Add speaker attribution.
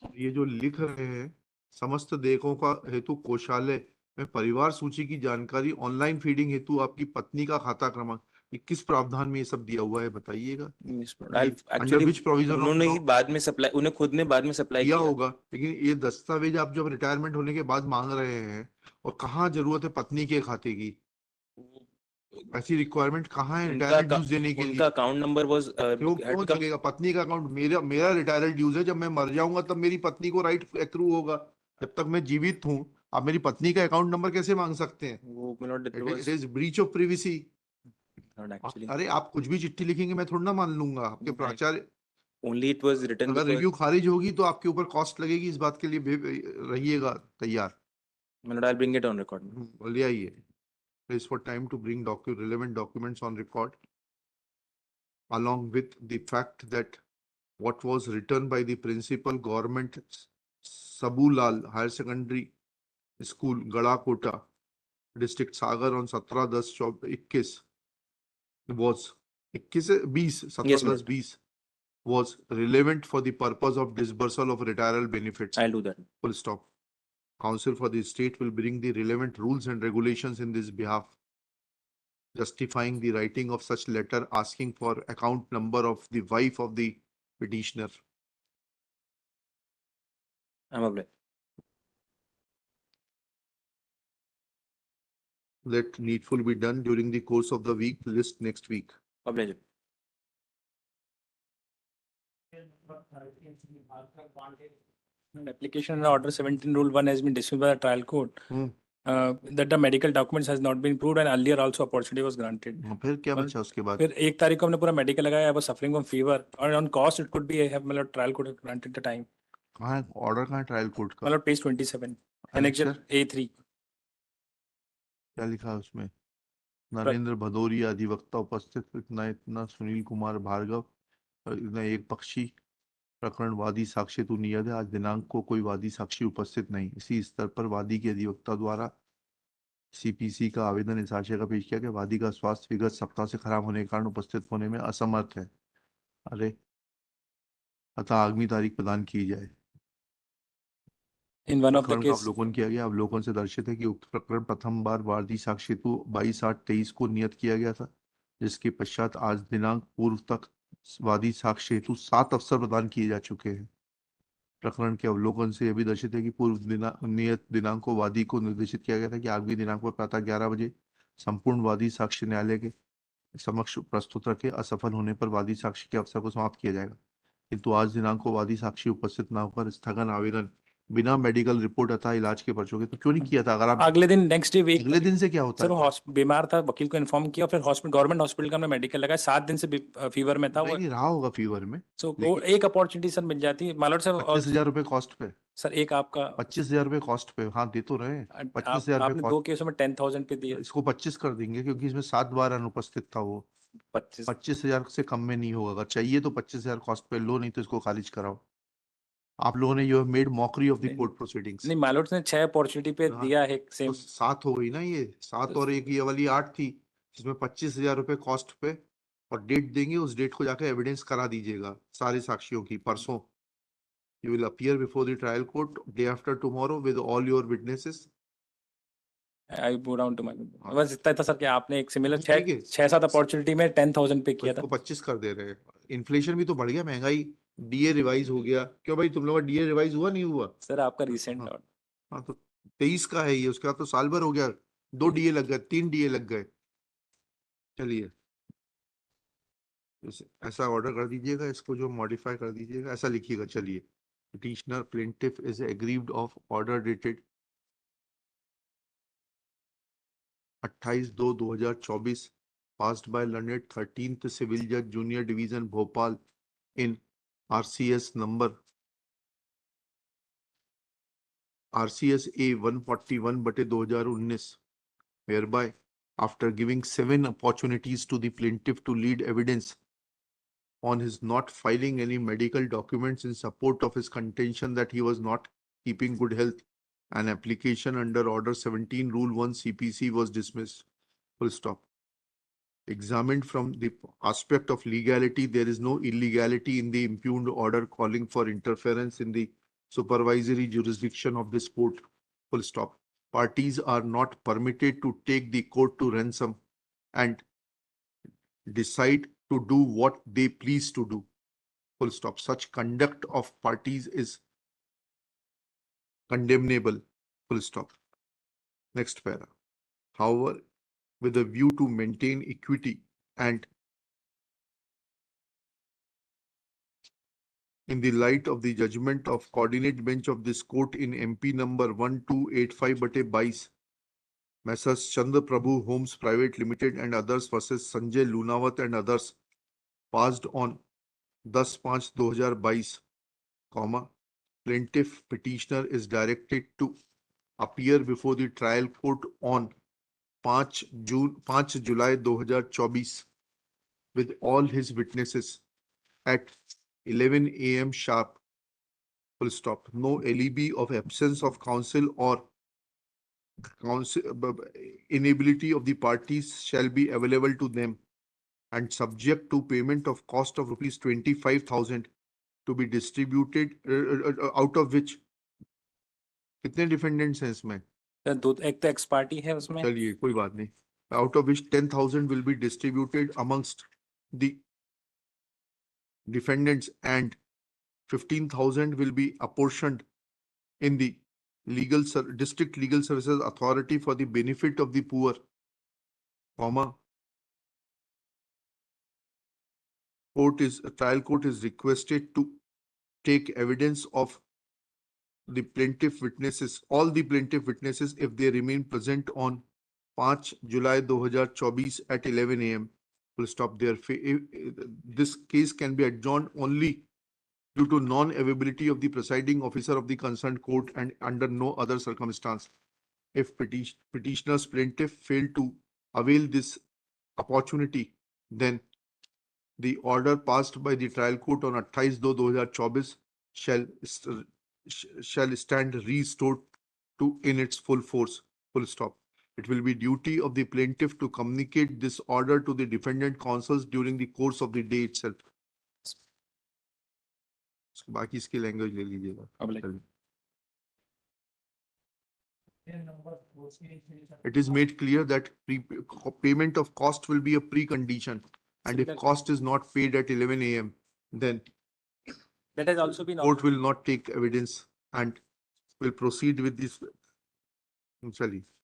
Speaker 1: ये जो लिख रहे हैं, समस्त देयकों का हेतु कोषालय में परिवार सूची की जानकारी, ऑनलाइन फीडिंग हेतु आपकी पत्नी का खाता क्रमांक, ये किस प्रावधान में ये सब दिया हुआ है बताइएगा। ये under
Speaker 2: actually
Speaker 1: which provision of
Speaker 2: उन्होंने ही
Speaker 1: लॉ
Speaker 2: बाद में सप्लाई, उन्हें खुद ने बाद में सप्लाई
Speaker 1: किया
Speaker 2: किया।
Speaker 1: होगा, लेकिन ये दस्तावेज आप जब रिटायरमेंट होने के बाद मांग रहे हैं, और कहाँ जरूरत है पत्नी के खाते की, ऐसी रिक्वायरमेंट कहाँ है
Speaker 2: उनका
Speaker 1: रिटायरमेंट ड्यूज देने के लिए।
Speaker 2: उनका अकाउंट नंबर वाज
Speaker 1: क्यों क्यों लगेगा पत्नी का अकाउंट, मेरा मेरा रिटायरल ड्यूज है, जब मैं मर जाऊंगा तब मेरी पत्नी को राइट एक्रू होगा। जब तक मैं जीवित हूँ आप मेरी पत्नी का अकाउंट नंबर कैसे मांग सकते हैं।
Speaker 2: वो minute it
Speaker 1: it
Speaker 2: was
Speaker 1: is breach of privacy.
Speaker 2: Not actually,
Speaker 1: अरे आप कुछ भी चिट्ठी लिखेंगे मैं थोड़ा ना मान लूंगा, आपके प्राचार्य
Speaker 2: ओनली इट वाज रिटन
Speaker 1: अगर
Speaker 2: बिकॉज़
Speaker 1: रिव्यू खारिज होगी तो आपके ऊपर कॉस्ट लगेगी, इस बात के लिए रहिएगा तैयार।
Speaker 2: Minute I bring it on record.
Speaker 1: ले आइए। Please for time to bring relevant documents on record, along with the fact that what was written by the principal government Sabulal Higher Secondary School, Gadakota, district Sagar on 17/10/21 was 21
Speaker 2: Yes,
Speaker 1: 17/10/20 was relevant for the purpose of disbursal of retiral benefits.
Speaker 2: I'll do that.
Speaker 1: Full stop. Council for the state will bring the relevant rules and regulations in this behalf, justifying the writing of such letter asking for account number of the wife of the petitioner.
Speaker 2: I'm aware.
Speaker 1: Let needful be done during the course of the week, list next week.
Speaker 2: Obliged.
Speaker 3: Application under Order 17 Rule 1 has been dismissed by the trial court. That the medical documents has not been proved and earlier also opportunity was granted.
Speaker 1: फिर क्या बचा उसके बाद?
Speaker 3: फिर 1 तारीख को हमने पूरा मेडिकल लगाया, I was suffering from fever और on cost it could be I have मतलब trial court granted the time.
Speaker 1: कहाँ है ऑर्डर, कहाँ है ट्रायल कोर्ट का?
Speaker 3: मतलब page 27 annexure A3.
Speaker 1: क्या लिखा है उसमें? नरेंद्र भदौरिया अधिवक्ता उपस्थित, इतना सुनील कुमार भार्गव, इतना एक पक्षी प्रकरण, वादी साक्ष्य तू नियत है। आज दिनांक को कोई वादी साक्षी उपस्थित नहीं, इसी स्तर पर वादी के अधिवक्ता द्वारा सीपीसी का आवेदन इस आशय का पेश किया कि वादी का स्वास्थ्य विगत सप्ताह से खराब होने के कारण उपस्थित होने में असमर्थ है। अरे अतः आगामी तारीख प्रदान की जाए।
Speaker 3: In one of the
Speaker 1: प्रकरण का
Speaker 3: case
Speaker 1: अवलोकन किया गया। अवलोकन से दर्शित है कि उक्त प्रकरण प्रथम बार वादी साक्ष्य हेतु 22/8/23 को नियत किया गया था, जिसके पश्चात आज दिनांक पूर्व तक वादी साक्ष्य हेतु 7 अवसर प्रदान किए जा चुके हैं। प्रकरण के अवलोकन से यह भी दर्शित है कि पूर्व नियत दिनांक को वादी को निर्देशित किया गया था कि आगामी दिनांक पर प्रातः 11 बजे संपूर्ण वादी साक्ष्य न्यायालय के समक्ष प्रस्तुत रखे। असफल होने पर वादी साक्ष्य के अवसर को समाप्त किया जाएगा, किंतु आज दिनांक को वादी साक्षी उपस्थित न होकर स्थगन आवेदन बिना मेडिकल रिपोर्ट अथवा इलाज के पर्चों के, तो क्यों नहीं किया था? अगर आप
Speaker 3: अगले दिन नेक्स्ट डे
Speaker 1: अगले दिन से क्या होता
Speaker 3: सर
Speaker 1: है?
Speaker 3: वो बीमार था, वकील को इन्फॉर्म किया, फिर हॉस्पिटल गवर्नमेंट हॉस्पिटल का हमने मेडिकल लगाया, 7 दिन से फीवर में था वो।
Speaker 1: नहीं रहा होगा फीवर में।
Speaker 3: सो वो एक अपॉर्चुनिटी सर मिल जाती है मालूम सर।
Speaker 1: 25,000 रुपए कॉस्ट पे
Speaker 3: सर एक आपका
Speaker 1: 25,000 रुपए कॉस्ट पे, हाँ दे तो रहे। 25,000 रुपए
Speaker 3: आपने 2
Speaker 1: कॉस्ट,
Speaker 3: केसों में 10,000 पे दिए।
Speaker 1: इसको 25 कर देंगे क्योंकि इसमें 7 बार अनुपस्थित था वो। 25,000 से कम में नहीं होगा। अगर चाहिए तो 25,000 कॉस्ट पे लो, नहीं तो इसको खारिज कराओ। आप लोगों ने you made mockery of the court proceedings.
Speaker 3: नहीं मालूम ने 6 अपॉर्चुनिटी पे दिया है सेम।
Speaker 1: तो 7 हो गई ना, ये 7 और एक ये वाली 8 थी, जिसमें 25,000 रुपए कॉस्ट पे, और डेट देंगे, उस डेट को जाकर एविडेंस करा दीजिएगा सारे साक्षियों की। परसों you will appear before the trial court day after tomorrow with all your witnesses.
Speaker 3: I go down to my बस इतना था सर कि आपने एक सिमिलर
Speaker 1: ठीक है।
Speaker 3: 6-7 अपॉर्चुनिटी में 10,000 पे किया था।
Speaker 1: इसको 25 कर दे रहे हैं। इन्फ्लेशन भी तो बढ़ गया, महंगाई, डीए रिवाइज हो गया। क्यों भाई तुम लोग का डीए रिवाइज हुआ नहीं हुआ?
Speaker 3: सर आपका रिसेंट
Speaker 1: हाँ तो 23 का है ये, उसके बाद तो साल भर हो गया, 2 डीए लग गए, 3 डीए लग गए। चलिए ऐसा ऑर्डर कर दीजिएगा, इसको जो मॉडिफाई कर दीजिएगा, ऐसा लिखिएगा। चलिए, petitioner plaintiff is aggrieved of order dated 28/2/2024 passed by learned 13th Civil Judge Junior Division Bhopal in RCS number RCS A 141/2019, whereby after giving 7 opportunities to the plaintiff to lead evidence on his not filing any medical documents in support of his contention that he was not keeping good health, an application under Order 17 Rule 1 CPC was dismissed. Full stop. Examined from the aspect of legality, there is no illegality in the impugned order calling for interference in the supervisory jurisdiction of this court. Full stop. Parties are not permitted to take the court to ransom and decide to do what they please to do. Full stop. Such conduct of parties is condemnable. Full stop. Next para. However, with a view to maintain equity and in the light of the judgment of coordinate bench of this court in MP number 1285/22, Messrs. Chandra Prabhu Homes Private Limited and others versus Sanjay Lunawat and others, passed on 10/5/2022, comma, plaintiff petitioner is directed to appear before the trial court on 5 July 2024 with all his witnesses at 11 a.m. sharp. Full stop. No alibi of absence of counsel or inability of the parties shall be available to them and subject to payment of cost of rupees 25,000 to be distributed, out of which कितने defendants हैं इसमें?
Speaker 3: Sir दो एक तो x party है उसमें.
Speaker 1: चलिए कोई बात नहीं. Out of which 10,000 will be distributed amongst the defendants and 15,000 will be apportioned in the district legal services authority for the benefit of the poor, comma, trial court is requested to take evidence of the plaintiff witnesses, all the plaintiff witnesses, if they remain present on 5 July 2024 at 11 a.m. Full stop. This case can be adjourned only due to non-availability of the presiding officer of the concerned court and under no other circumstance. If petitioner's plaintiff failed to avail this opportunity, then the order passed by the trial court on 28/2/2024 shall stand restored to in its full force. Full stop. It will be duty of the plaintiff to communicate this order to the defendant counsels during the course of the day itself. बाकी इसकी language ले लीजिएगा. It is made clear that payment of cost will be a precondition, and if cost is not paid at 11 a.m., then
Speaker 3: That has also been.
Speaker 1: court will not take evidence and will proceed with this. Sorry.